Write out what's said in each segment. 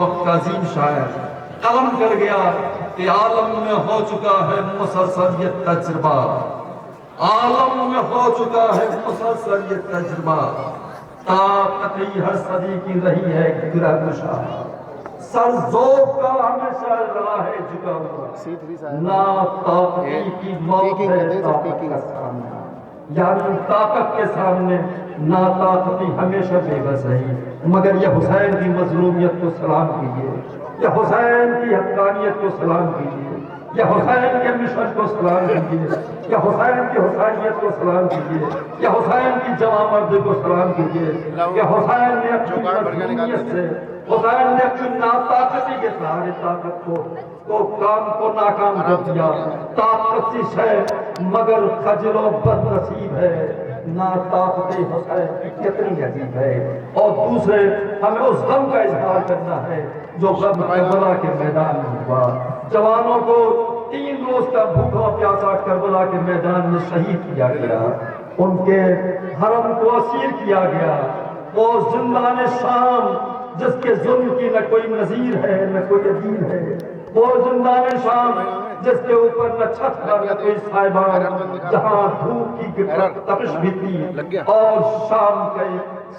وقت کا عظیم شاعر قلم کر گیا کہ عالم میں ہو چکا ہے مسلسل یہ تجربہ، عالم میں ہو چکا ہے مسلسل یہ تجربہ، طاقتی ہر صدی کی رہی ہے گرہ کشا، سر ذوق کا ہمیشہ رہا ہے جھکا ہوا، نا طاقتی کی موت ہے طاقت کا سامنا، یعنی طاقت کے سامنے نا طاقتی ہمیشہ بے بس رہی، مگر یہ حسین کی مظلومیت کو سلام کیجیے، یہ حسین کی حقانیت کو سلام کیجیے، یہ حسین کے مشن کو سلام کیجیے، یہ حسین کی حسینیت کو سلام کیجیے، یہ حسین کی جوان مردی کو سلام کیجیے، یہ حسین نے اپنی مظلومیت سے، حسین نے اپنی ناطاقتی کے سہارے طاقت کو کام کو ناکام کر دیا، طاقت سی ہے مگر خجل و بد نصیب ہے، ناطاقتی حسین کی کتنی عجیب ہے۔ اور دوسرے ہمیں اس غم کا اظہار کرنا ہے جو غم کربلا کے میدان میں ہوا، جوانوں کو 3 روز کا بھوکا پیاسا کربلا کے میدان میں شہید کیا گیا، ان کے حرم کو اسیر کیا گیا، وہ زندان شام جس کے ظلم کی نہ کوئی نظیر ہے نہ کوئی عدیل ہے، وہ زندان شام جس کے اوپر نہ چھت پر نہ کوئی سائبان، جہاں دھوپ کی تپش بھی تھی اور شام کے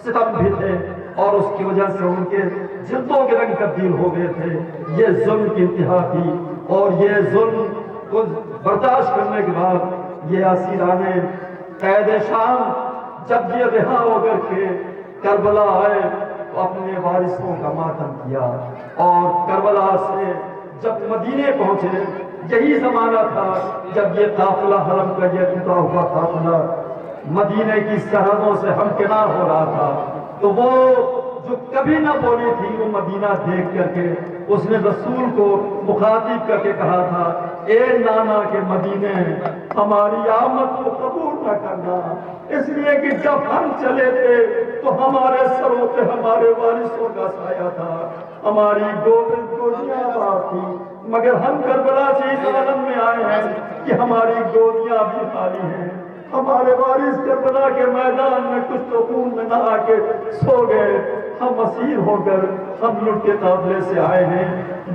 ستم بھی تھے، اور اس کی وجہ سے ان کے جلدوں کے رنگ تبدیل ہو گئے تھے، یہ ظلم کی انتہا تھی، اور یہ ظلم کو برداشت کرنے کے بعد یہ اسیران قید شام جب یہ رہا ہو کر کے کربلا آئے تو اپنے وارثوں کا ماتم کیا، اور کربلا سے جب مدینے پہنچے یہی زمانہ تھا جب یہ قافلہ حرم کا یہ ٹوٹا ہوا قافلہ مدینے کی سرحدوں سے ہمکنار ہو رہا تھا، تو وہ جو کبھی نہ بولی تھی وہ مدینہ دیکھ کر کے اس نے رسول کو مخاطب کر کے کہا تھا، اے نانا کے مدینے ہماری آمد کو قبول نہ کرنا، اس لیے کہ جب ہم چلے تھے تو ہمارے سروں پہ ہمارے وارثوں کا سایہ تھا، ہماری گودیاں آباد تھی، مگر ہم کربلا سے اس عالم میں آئے ہیں کہ ہماری گودیاں بھی خالی ہیں، ہمارے وارث کربلا کے میدان میں کچھ تو خون میں نہا کے سو گئے، ہم اسیر ہو کر ہم لٹ کے قافلے سے آئے ہیں،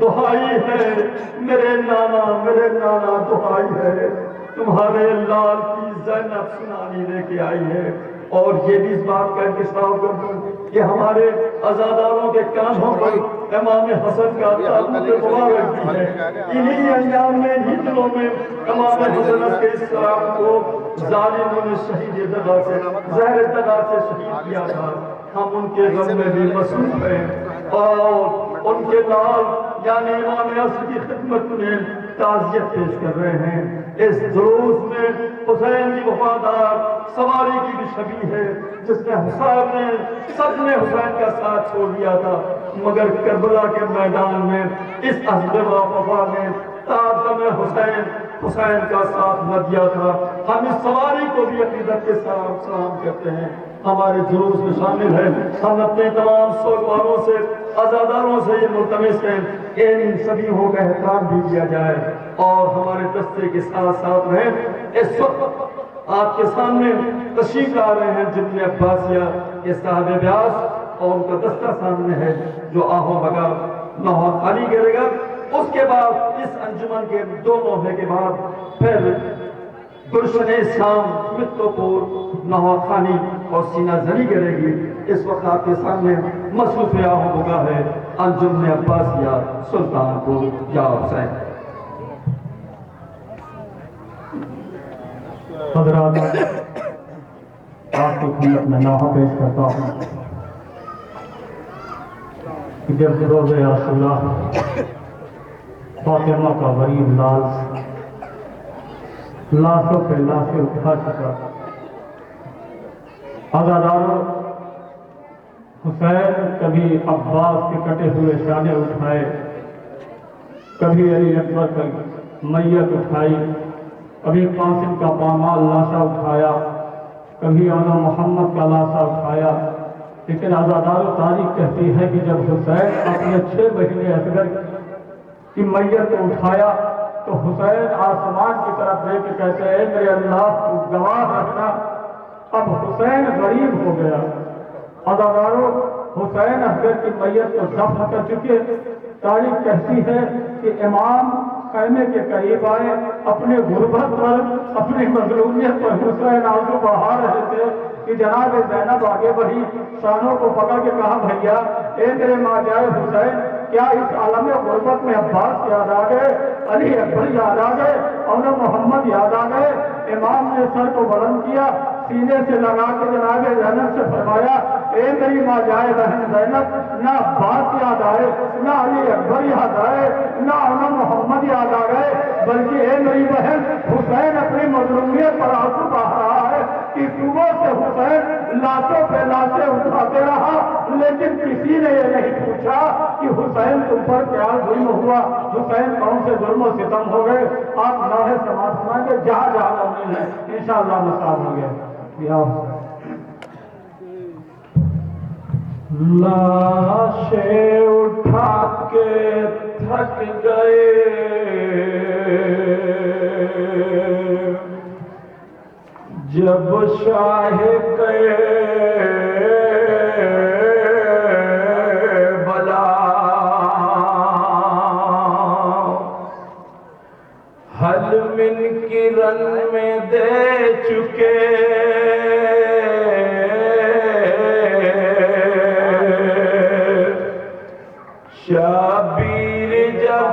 دہائی ہے میرے نانا دہائی ہے، تمہارے لال کی زینب سنانی لے کے آئی ہے، اور یہ بھی اس بات کا انکشاف کر دوں کہ ہمارے عزاداروں کے کانوں پر امام حسن کا تعلق مبارک بھی ہے، انہی انجام میں انہی دنوں میں امام حسن کے السلام کو ظالموں نے شہید دغا سے زہر دغا سے شہید کیا تھا، ہم ان کے غم میں بھی مصروف ہیں، اور ان کے نال یعنی امام حسن کی خدمت میں تعزیت پیش کر رہے ہیں۔ اس دروس میں حسین کی وفادار سواری کی بھی شبیہ ہے، جس نے سب نے حسین کا ساتھ چھوڑ دیا تھا، مگر کربلا کے میدان میں اس عزم و وفا نے تادم حسین کا ساتھ نہ دیا تھا۔ ہم اس سواری کو بھی عقیدت کے ساتھ سلام کرتے ہیں، ہمارے جلوس میں شامل ہے، ہم اپنے تمام سوگواروں سے عزاداروں سے یہ ملتمس ہیں کہ ان سبیوں کا احترام بھی کیا جائے اور ہمارے دستے کے ساتھ ساتھ رہیں۔ اس وقت آپ کے سامنے تشریف لا رہے ہیں جبن عباسیہ کے صاحب بیاس، اور ان کا دستہ سامنے ہے جو آہو بگا نوحہ خانی کرے گا۔ اس کے بعد اس انجمن کے 2 نوحے کے بعد پھر گلشن اسلام متو پور نوحہ خانی اور سینہ زنی کرے گی۔ اس وقت آپ کے سامنے مصروف آہو بگا ہے انجمن عباسیہ سلطان پور یا حسین۔ حضرات آپ کی خدمت میں نوحہ پیش کرتا ہوں کہ جب روز عاشوراء فاطمہ کا غریب لال لاشوں پہ لاشیں اٹھا چکا، عزاداروں حسین کبھی عباس کے کٹے ہوئے شانے اٹھائے، کبھی علی اکبر کا میت اٹھائی، کبھی قاسم کا پامال لاشا اٹھایا، کبھی اعلیٰ محمد کا لاشا اٹھایا، لیکن عزاداروں تاریخ کہتی ہے کہ جب حسین اپنے 6 مہینے اصغر کی میت کو اٹھایا تو حسین آسمان کی طرف دیکھ کے کہتے ہیں، میرے اللہ تو گواہ رکھنا اب حسین غریب ہو گیا۔ عزاداروں حسین اصغر کی میت کو دفن کر چکے۔ تاریخ کہتی ہے کہ امام خیمے کے قریب آئے، اپنے غربت پر، اپنی مظلومیت پر حسین آنسو بہا رہے تھے کہ جناب زینب آگے بڑھی، شانوں کو پکڑ کے کہا بھیا اے میرے ماں جائے حسین، کیا اس عالم غربت میں عباس یاد آ گئے، علی اکبر یاد آ گئے، اور محمد یاد آ گئے؟ امام نے سر کو بلند کیا، سینے سے لگا کے جناب زینب سے فرمایا اے میری ماں جائے بہن زینب، نہ عباس یاد آئے، نہ علی اکبر یاد آئے، نہ محمد یاد آ گئے، بلکہ اے میری بہن حسین اپنی مظلومیت پر آنسو بہا رہا ہے کہ صبح سے حسین لاشوں پہ لاشیں اٹھاتے رہا، لیکن کسی نے یہ نہیں پوچھا کہ حسین تم پر کیا ظلم ہوا، حسین کون سے ظلم و ستم ہو گئے۔ آپ ناہ سماعت سنائیں گے جہاں جہاں مومن ہے انشاءاللہ مساعد ہوں گے۔ یا لاشیں اٹھا کے تھک گئے، جب شاہ بلا حل من کرن میں دے چکے، شبیر جب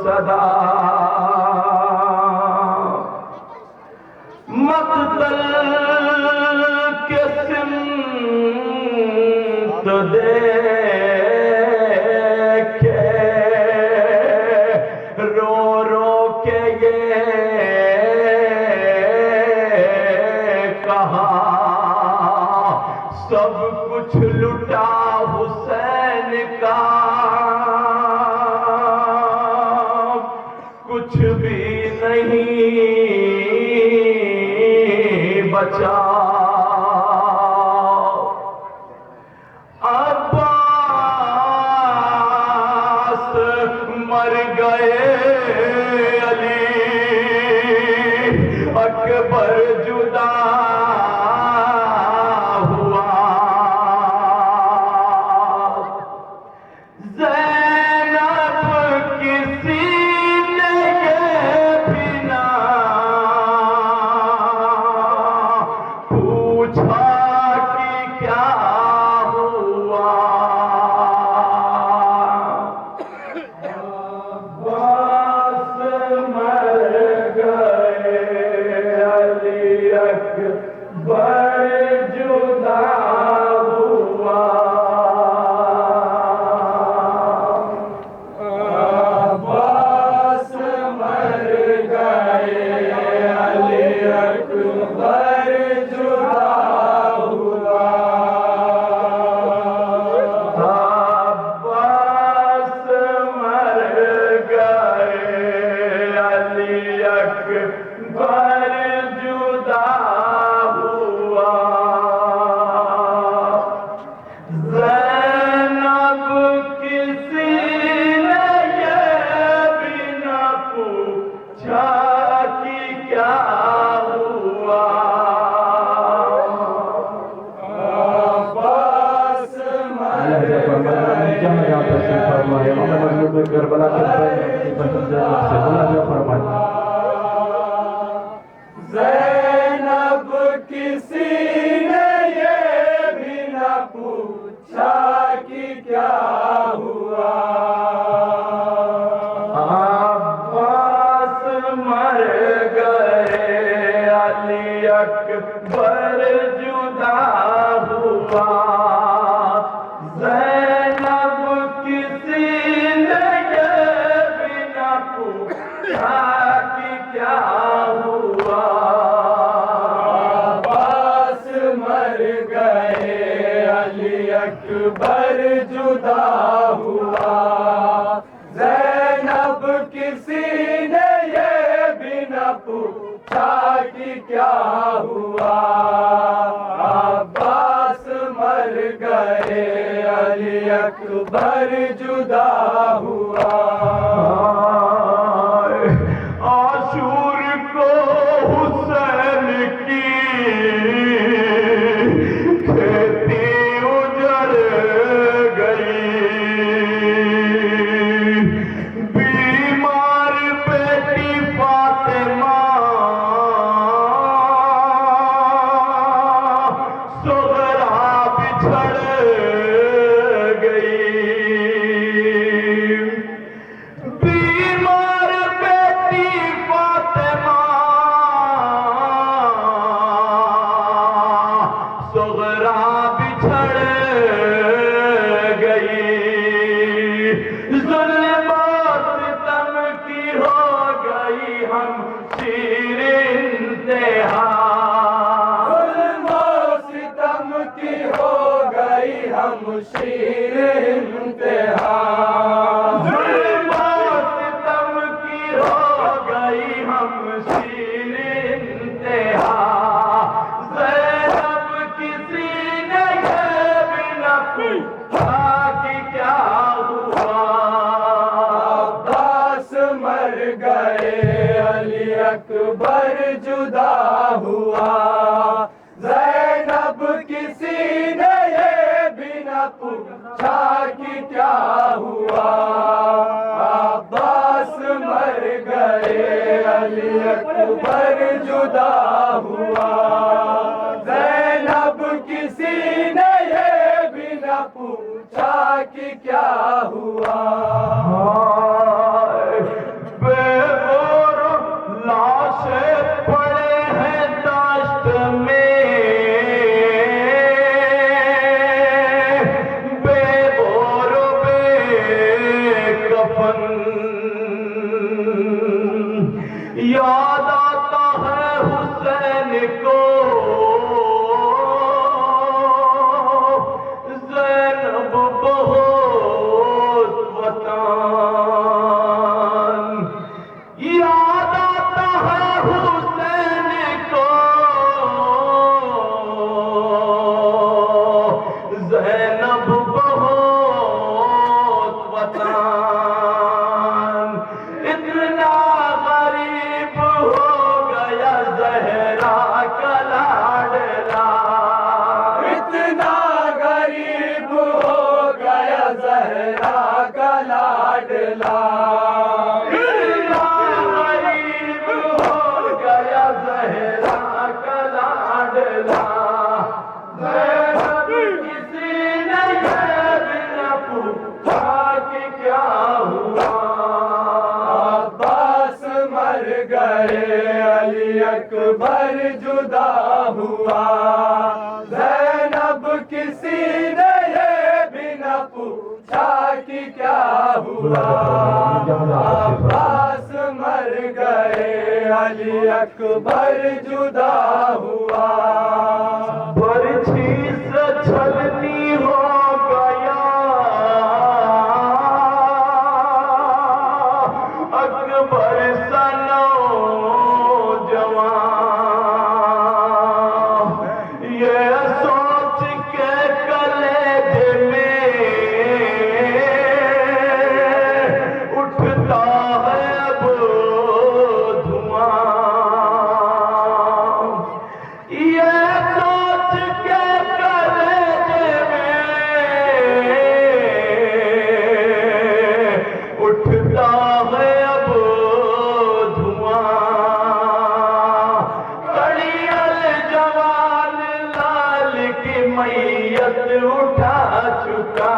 صدا مقتل کے سمت دیکھے، رو رو کے یہ کہا سب کچھ لٹا حسین کا، کچھ بھی نہیں بچا۔ عباس مر گئے، علی اکبر جدا ہوا، زینب کسی نے یہ بھی نہ پوچھا کہ کیا ہوا۔ عباس مر گئے، علی اکبر جدا ہوا، عباس مر گئے، علی اکبر جدا ہوا، عباس مر گئے، علی اکبر جدا ہوا، زینب کسی نے یہ بھی نہ پوچھا کہ کیا ہوا۔ عباس مر گئے، کربلا زینب کسی نے یہ بھی نہ پوچھا کہ کیا ہوا۔ عباس مر گئے، علی اکبر جدا ہوا، زینب کسی نے یہ بھی نہ پوچھا کہ کیا ہوا۔ عباس مر گئے، علی اکبر جدا ہوا، زینب کسی نے یہ بھی نہ پوچھا کہ کیا ہوا۔ عباس مر گئے، علی اکبر جدا ہوا، عاشور کو حسین کی بچھڑ گئی بیمار بیٹی فاطمہ صغرا بچھڑ گئی ظلم و ستم کی ہو گئی ہم شیر انتہا ظلم و ستم کی ہو گئی ہم شیر انتہا ظلم و ستم کی ہو گئی ہم شیر انتہا زینب کسی نے یہ بھی نہ پوچھا کہ کیا ہوا عباس مر گئے علی اکبر جدا ہوا زینب کسی نے یہ بھی نہ پوچھا کہ کیا ہوا عباس مر گئے علی اکبر جدا ہوا زینب کسی نے یہ بھی نہ پوچھا کہ کیا ہوا بے غور لاشیں پڑے ہیں داشت میں بے غور بے کفن یاد آتا ہے حسین کو زینب بہت وطن یاد آتا ہے حسین کو زینب بہت وطن اتنا غریب ہو گیا زہرا کا لاڈلا اتنا غریب ہو گیا زہرا کا لاڈلا اتنا غریب ہو گیا زہرا کا لاڈلا زینب کسی نے یہ بھی نہ پوچھا کہ کیا ہوا عباس مر گئے علی اکبر جدا ہوا زینب کسی نے یہ بھی نہ پوچھا کہ کیا ہوا عباس مر گئے علی اکبر جدا ہوا برچھی سے چھلنی ہو گیا اکبر سا نوجوان یہ سوچ کے کلیج میں اٹھتا ہے اب دھواں یہ سوچ کے کلیج میں اٹھتا ہے اب دھواں کڑی الجوان لال کی میت اٹھا چکا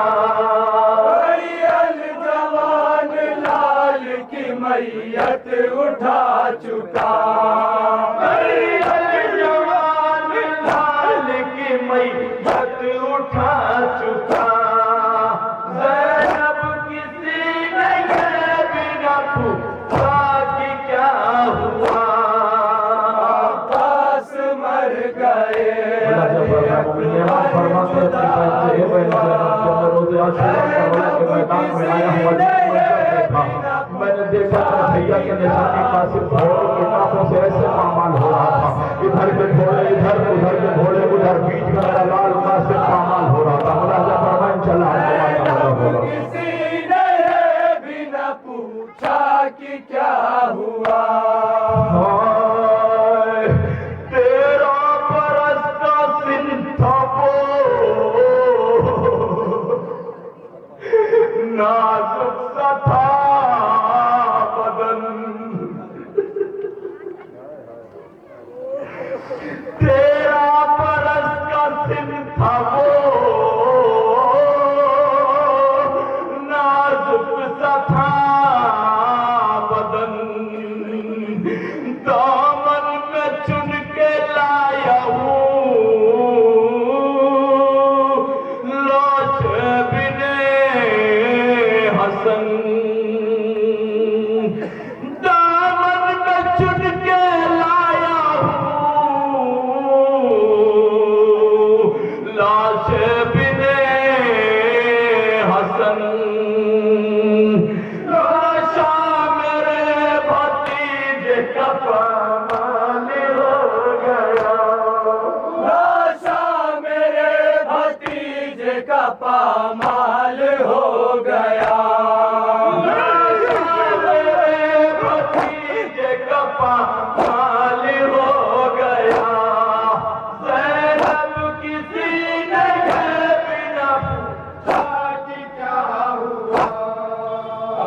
کڑی الجوان لال کی میت اٹھا چکا کڑی الجوان لال کی میت اٹھا چکا زینب کسی نے یہ بھی نہ پوچھا کہ کیا ہوا عباس مر گئے میں نے دیکھا تھا بھیا کے نشانی قاسم گھوڑوں کے ناپوں سے ایسے پامال ہو رہا تھا ادھر کے گھوڑے ادھر ادھر کے گھوڑے ادھر بیچ میں میرا لال قاسم پامال ہو رہا تھا ملاحظہ فرمائیں چلا کسی نے بھی نہ پوچھا کہ کیا ہوا تیرا برس کا سن تھا وہ نازک سا تھا بدن تیرا برس کا سن تھا وہ پامال ہو گیا، بھتیجے کا پامال ہو گیا، زینب کسی نے یہ بھی نہ پوچھا کہ کیا ہوا،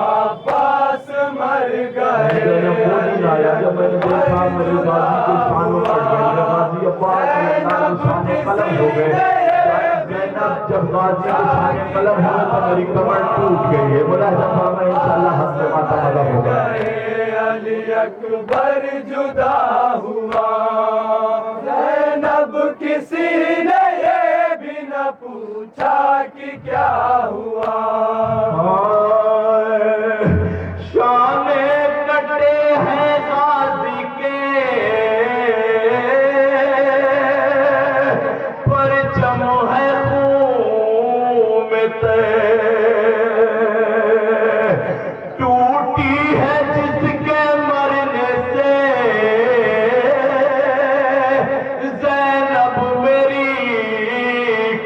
عباس مر گئے۔ جب میں نے دیکھا میرے غازی کے شانوں پر گئے، غازی عباس شانے قلم ہو گئے، زینب جب غازی کے شانے قلم ہوئے تو میری کمر ٹوٹ گئی ہے، ملاحظہ فرمائے انشاءاللہ حد سے ماتا مدد ہوگا۔ علی اکبر جدا ہوا، زینب کسی نے یہ بھی نہ پوچھا کہ کیا ہوا، شانے کٹے ہیں غازی کے، پرچم ہے خون میں ٹوٹی ہے جس کے مرنے سے زینب میری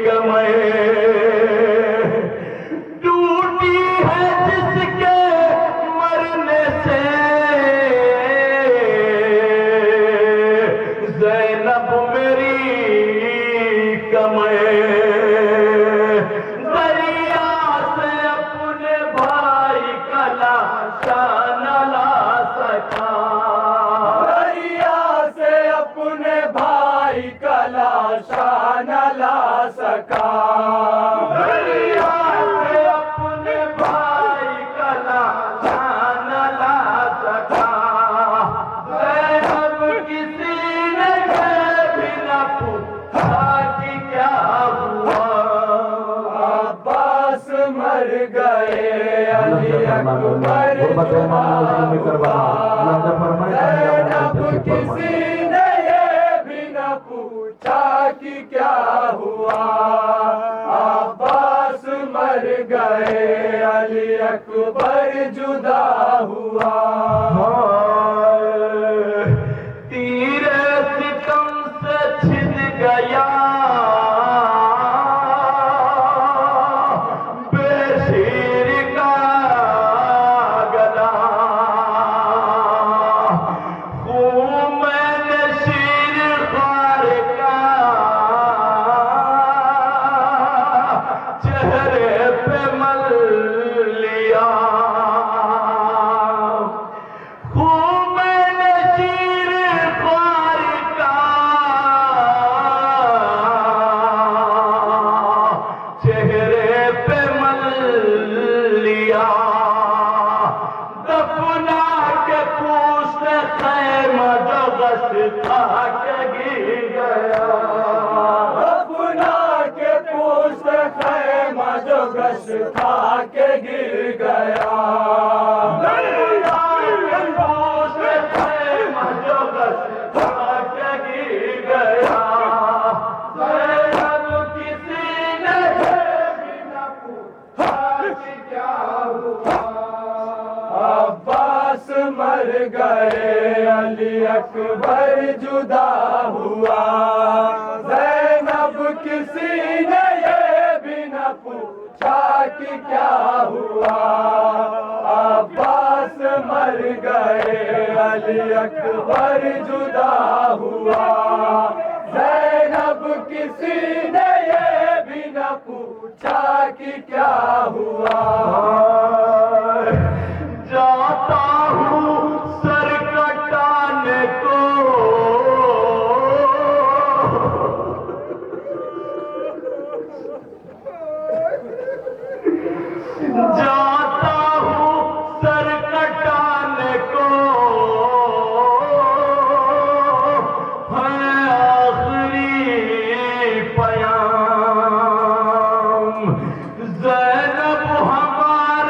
کمر، ٹوٹی ہے جس کے مرنے سے زینب میری کمر، دریا سے اپنے بھائی کا لاشا نہ لا سکا، دریا سے اپنے بھائی کا لاشا نہ لا سکا، دریا سے اپنے بھائی کا لاشا نہ لا سکا، زینب کسی نے یہ بھی نہ پوچھا کہ کیا ہوا، عباس مر گئے، علی اکبر جدا ہوا، زینب کسی نے یہ بھی نہ پوچھا کہ کیا ہوا، عباس مر گئے، علی اکبر جدا ہوا، تیر ستم سے چھن گیا بے شیر کا گلا، خون میں نے شیر خوار کا چہرے پہ مل لیا، خون میں نے شیر خوار کا چہرے پہ مل لیا، دفنا کے پوچھ خیمہ جو غش تھا کہ گر گیا، اپنا کے پوچھ خیمہ جو گش تھا کہ گر گیا، دفنا کے پوچھ خیمہ جو غش تھا کہ گر گیا، زینب کسی نے یہ بھی نہ پوچھا کہ کیا ہوا، عباس مر گئے، علی اکبر جدا ہوا، زینب کسی نے یہ بھی نہ پوچھا کہ کیا ہوا، عباس مر گئے، علی اکبر جدا ہوا، زینب کسی نے یہ بھی نہ پوچھا کہ کیا ہوا، جاتا ہوں سر کٹانے کو جاتا ہوں سر کٹانے کو ہے آخری پیام، زینب ہمارے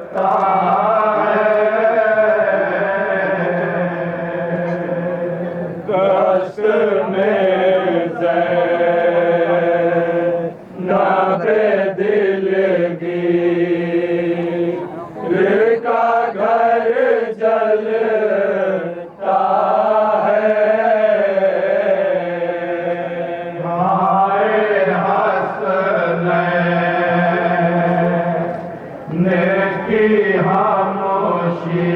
دست میں زینب دل گیر کا گھر جلتا ہے ہائے حسنین کی خاموشی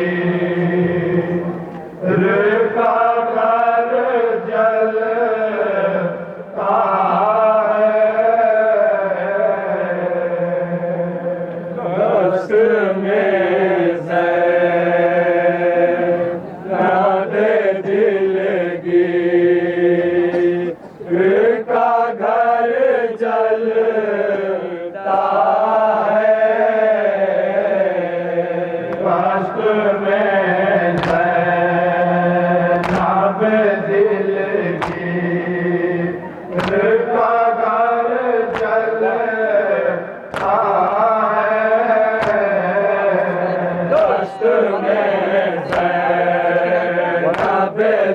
کا گھر جلتا ہے دست میں زینب دل گیر کا گھر جلتا ہے دست میں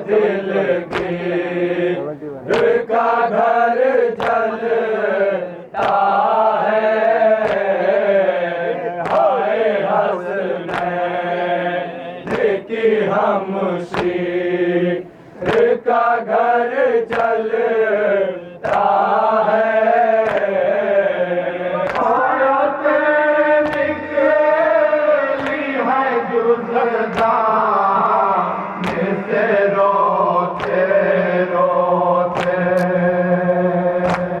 دل گیر کا گھر جلتا ہے ہائے حسنین کی خاموشی کا گھر جلتا